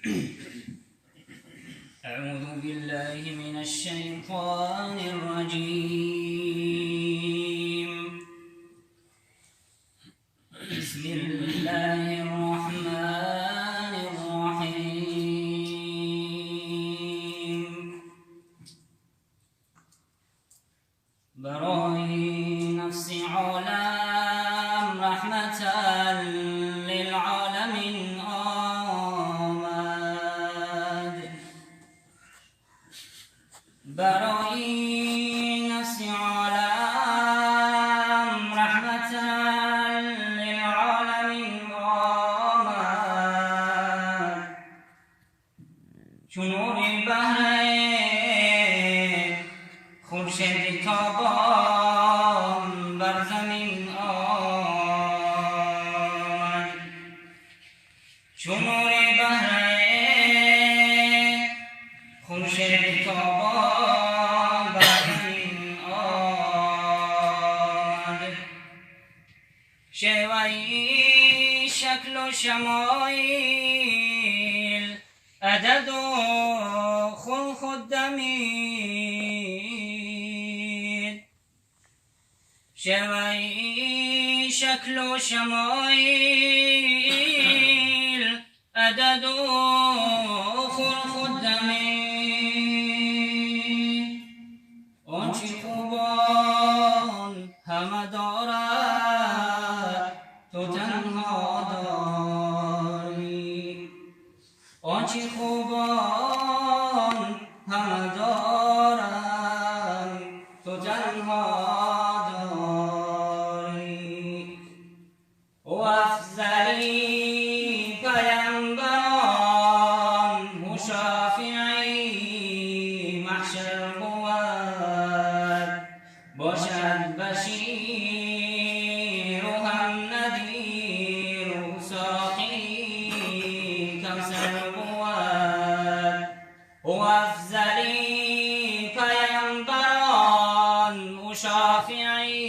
أعوذ بالله من الشيطان الرجيم. بسم الله الرحمن الرحيم. برائي نفسي عالم رحمة للعالمين آمد. برائي نفسي عالم رحمة للعالمين آمد. چون نور بحر خورشید تابان بر زمین آمد. چون نور بحر خورشید تابان بر زمین آمد. شیوه‌ای شکل و شمایل عدد و خلق و دمیل. شیوه‌ای شکل و شمایل عدد و خلق و دمیل. آنچه خوبان همه دارد تو تنها داری. آنچه خوبان همه دارد تو تنها داری. او افضلی پیامبران مشافعی محشر بود. باشد بشیر و هم نذیر و ساقی کوثر بود. او افضلی پیامبران مشافعی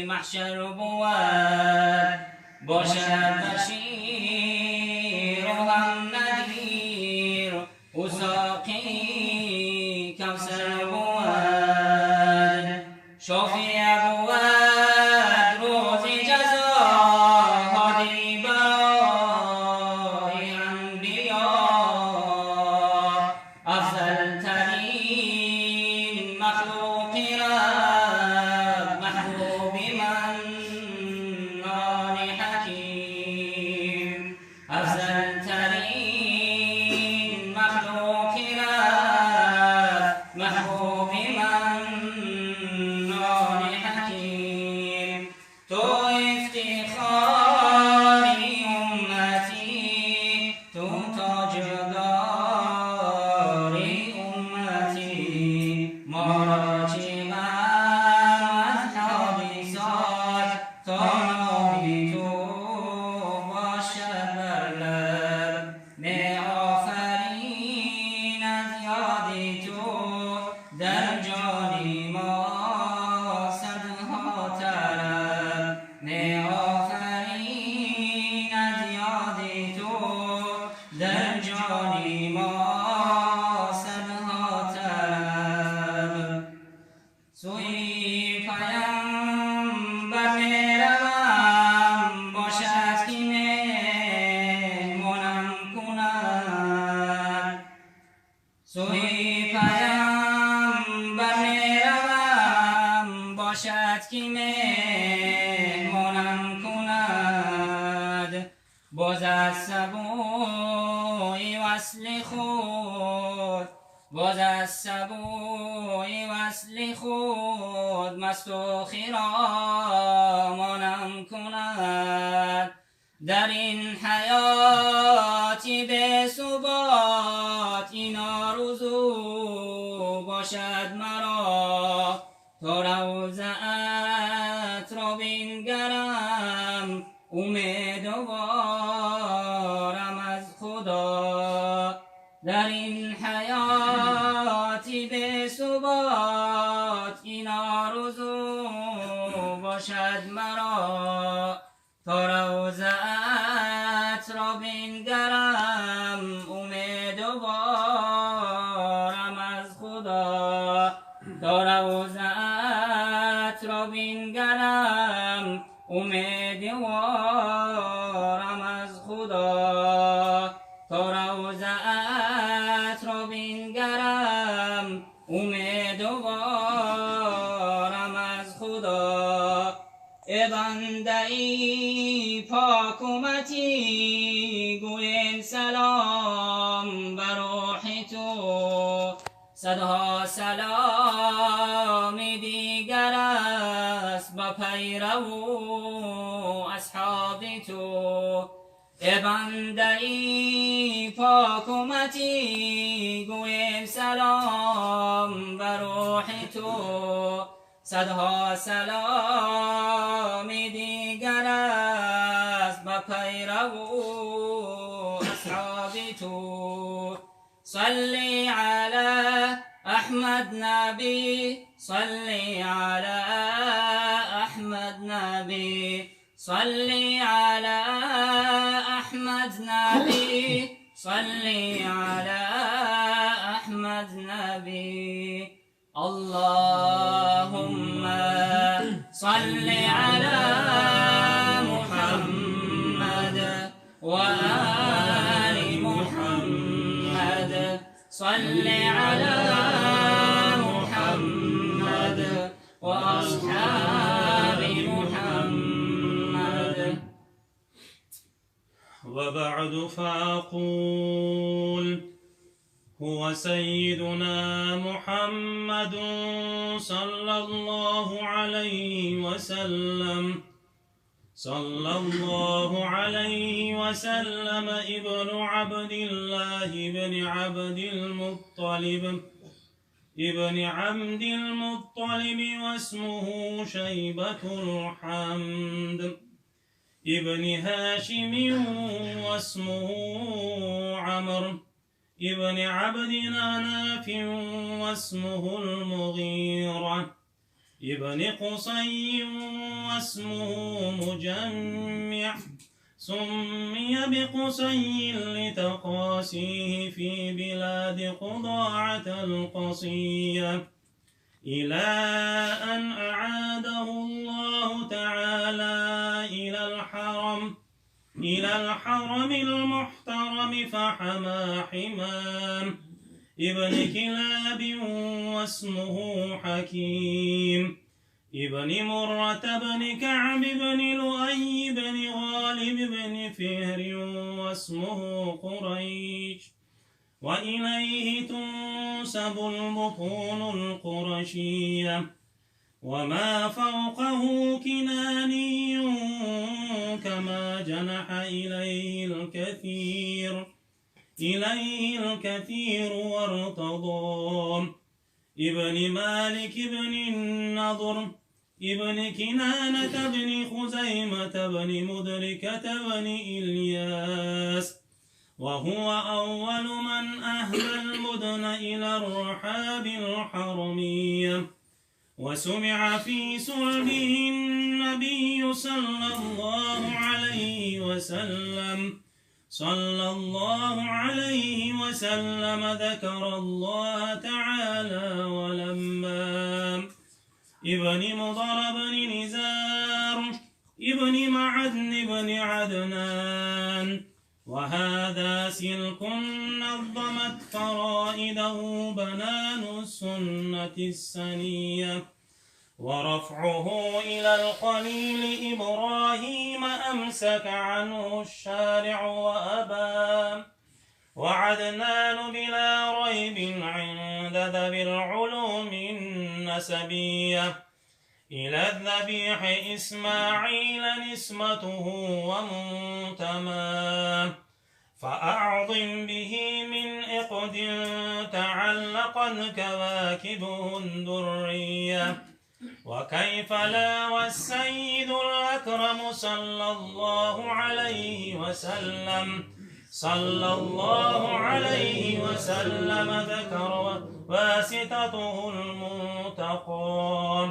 محشر بود. باشد بشیر و هم نذیر و ساقی کوثر بود. شافع بود روز جزا هادی برای انبیا. افضل ترین مخلوق رب محبوب منان حکیم. افضل ترین مخلوق رب محبوب منان حکیم. تو افتخاری امتی، تو تاجداری امتی. ما را چه غم از حادثات تا نامی تو باشد بر لب. می آفرین از یاد تو در جان ما صدها طرب. می آفرین از یاد تو در جان ما صدها طرب. سوی پیامبر می روم باشد که مهمانم کند. سوی پیامبر می روم باشد که مهمانم کند. باز از سبوی وصل خود، باز از سبوی وصل خود مست و خرامانم کند. در این حیاتی به ثبات این آرزو باشد مرا. تا روضه‌ات را بنگرم امیدوارم از خدا. در این حیاتی به ثبات این آرزو باشد مرا. تا روضه‌ات را بنگرم بینگرم امیدوارم از خدا تا روضه‌ات را بینگرم امیدوارم از خدا تا روضه‌ات را بینگرم امیدوارم از خدا ای بنده ای پاک و متی گویم سلام بر روح تو صدها سلام دیگر است با پیرو اصحاب تو ای بنده ای پاک و متی گویم سلام بر روح تو صدها سلام دیگر است با پیرو اصحاب تو صلی علی احمد نبی صلی علی احمد نبی صلی علی احمد نبی صلی علی احمد نبی اللهم صل على محمد وآل محمد صل على محمد وأصحاب محمد وبعد فأقول هو سيدنا محمد صلى الله عليه وسلم صلى الله عليه وسلم ابن عبد الله ابن عبد المطلب واسمه شيبة الحمد ابن هاشم واسمه عمرو ابن عبد مناف واسمه المغيرة ابن قصي واسمه مجمع سمي بقصي لتقاسيه في بلاد قضاعة القصية إلى أن أعاده الله تعالى إلى الحرم المحترم فحمى حمام ابن كلاب واسمه حكيم ابن مرة بن كعب بن لؤي بن غالب بن فهر واسمه قريش وإليه تنسب البطون القرشية وما فوقه كناني كما جنح إليه الكثير وارتضى ابن مالك بن النضر ابن كنانة بن خزيمة بن مدركة بن إلياس وهو أول من أهدى المدن إلى الرحاب الحرمية وسمع في صلبه النبي صلى الله عليه وسلم ذكر الله تعالى ولما ابن مضر بن نزار ابن معدن بن عدنان وهذا سلك نظمت فرائده بنان السنة السنية ورفعه إلى القليل إبراهيم أمسك عنه الشارع وأبى وعدنان بلا ريب عند ذوي العلوم النسبية إلى الذبيح إسماعيل نسمته ومنتماه فأعظم به من إقد تعلقا كواكبه الدرية وكيف لا والسيد الأكرم صلى الله عليه وسلم ذكر واسطته المنتقى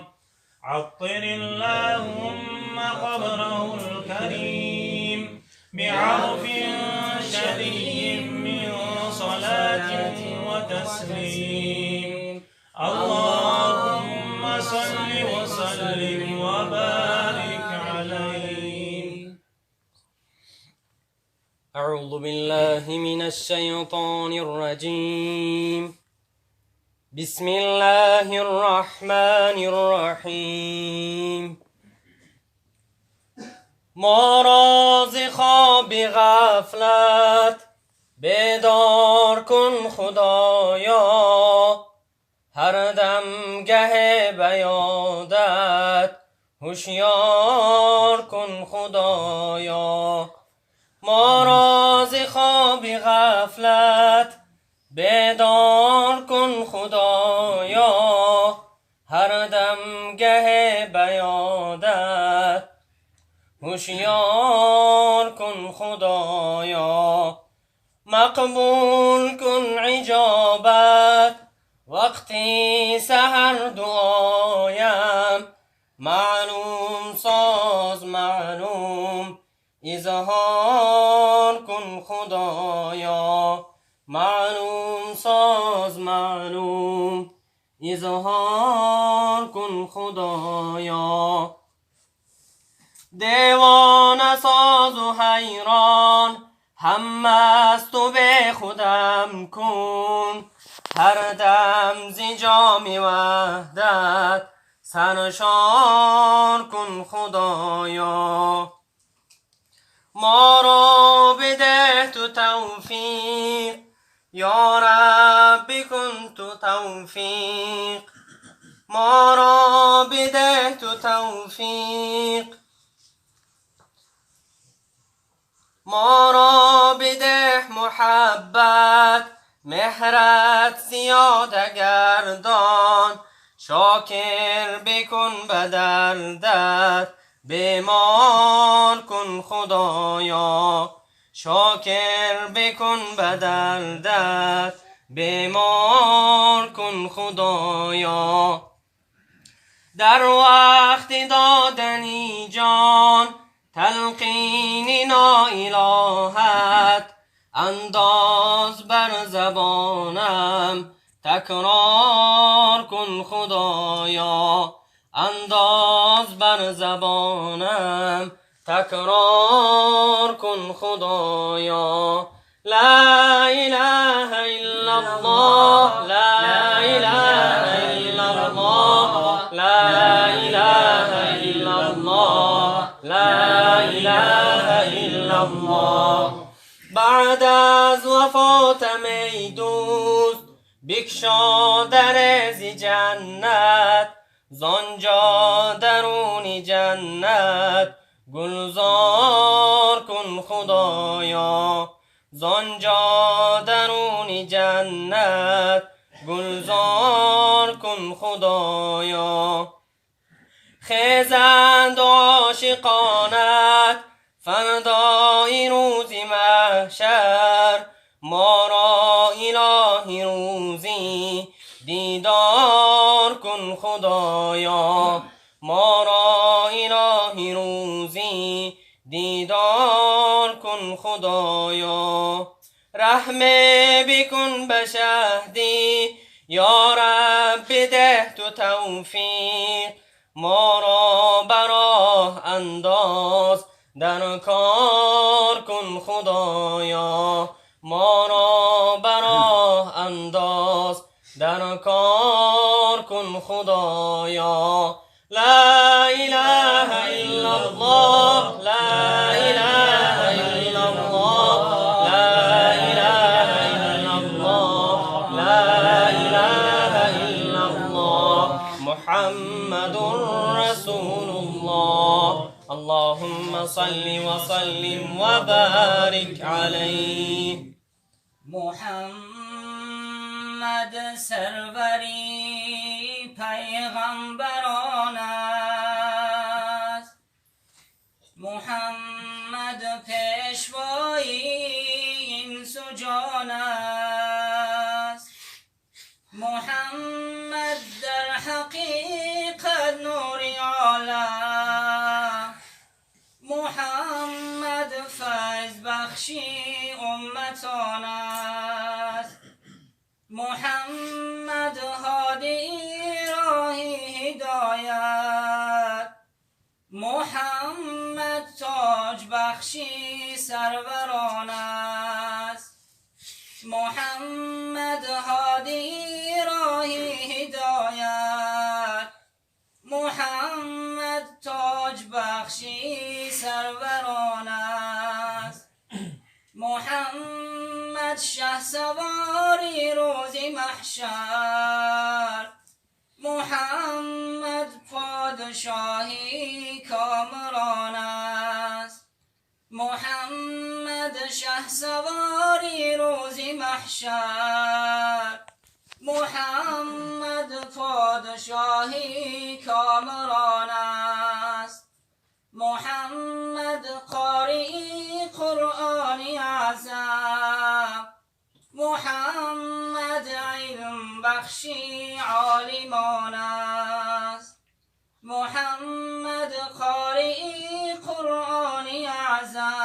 عطر اللهم قبره الكريم بعرف نبي من صلاة وتسليم اللهم صل وسلم وبارك عليه. أعوذ بالله من الشيطان الرجيم. بسم الله الرحمن الرحیم. ما را ز خواب غفلت بیدار کن خدایا، هر دم گه بیادت هوشیار کن خدایا. ما را ز خواب غفلت بیدار کن خدایا، هر دم گه بیادت هوشیار کن خدایا. مقبول کن عجابت وقتی سحر دعایم، معلوم ساز معلوم اظهار کن خدایا. معلوم ساز معلوم اظهار کن خدایا. دیوانه ساز و حیران هم مست و به خودم کن، هر دم ز جام وحدت سرشار کن خدایا. ما را بده تو توفیق یا رب، بکن تو توفیق. ما را بده تو توفیق، ما را بده محبت، مهرت زیاده گردان. شاکر بکن به دردت، بیمار کن خدایا. شاکر بکن به دردت، بیمار کن خدایا. در وقت دادنی جان تلقین ناالهت، انداز بر زبانم تکرار کن خدایا. انداز بر زبانم تکرار کن خدایا. لا اله الا الله، لا اله الا الله، لا اله الا الله، لا اله الا الله. بعد از وفاتم ای دوست بگشا در ز جنت، زانجا درون جنت گلزار کن خدایا. زانجا درون جنت گلزار کن خدایا. خیزند عاشقانت فردای روز محشر، ما را الهی روزی دیدار کن خدایا. ما را الهی روزی دیدار کن خدایا. رحم بکن به شهدی یا رب، بده تو توفیق. ما را براه انداز در کار کن خدایا. ما را براه انداز در کار کن خدایا. لا اله الا الله، لا اله الا الله، لا اله الا الله، لا اله الا الله. محمد رسول الله. اللهم صل وسلم وبارك عليه. محمد سروری پیغمبران است، محمد پیشوای انس و جان است. محمد در حقیقت نور عالم، محمد فیض بخشی امت سلطان است. محمد هادی راه هدایت، محمد تاج بخشی سروران است. محمد هادی راه هدایت، محمد تاج بخشی سروران است. محمد شه سواری روز محشر، محمد پادشاهی کامران است. محمد شه سواری روز محشر، محمد پادشاهی کامران است. محمد قاری قرآنی اعظم، محمد علم بخشی عالمان است. محمد قاری قرآنی اعظم،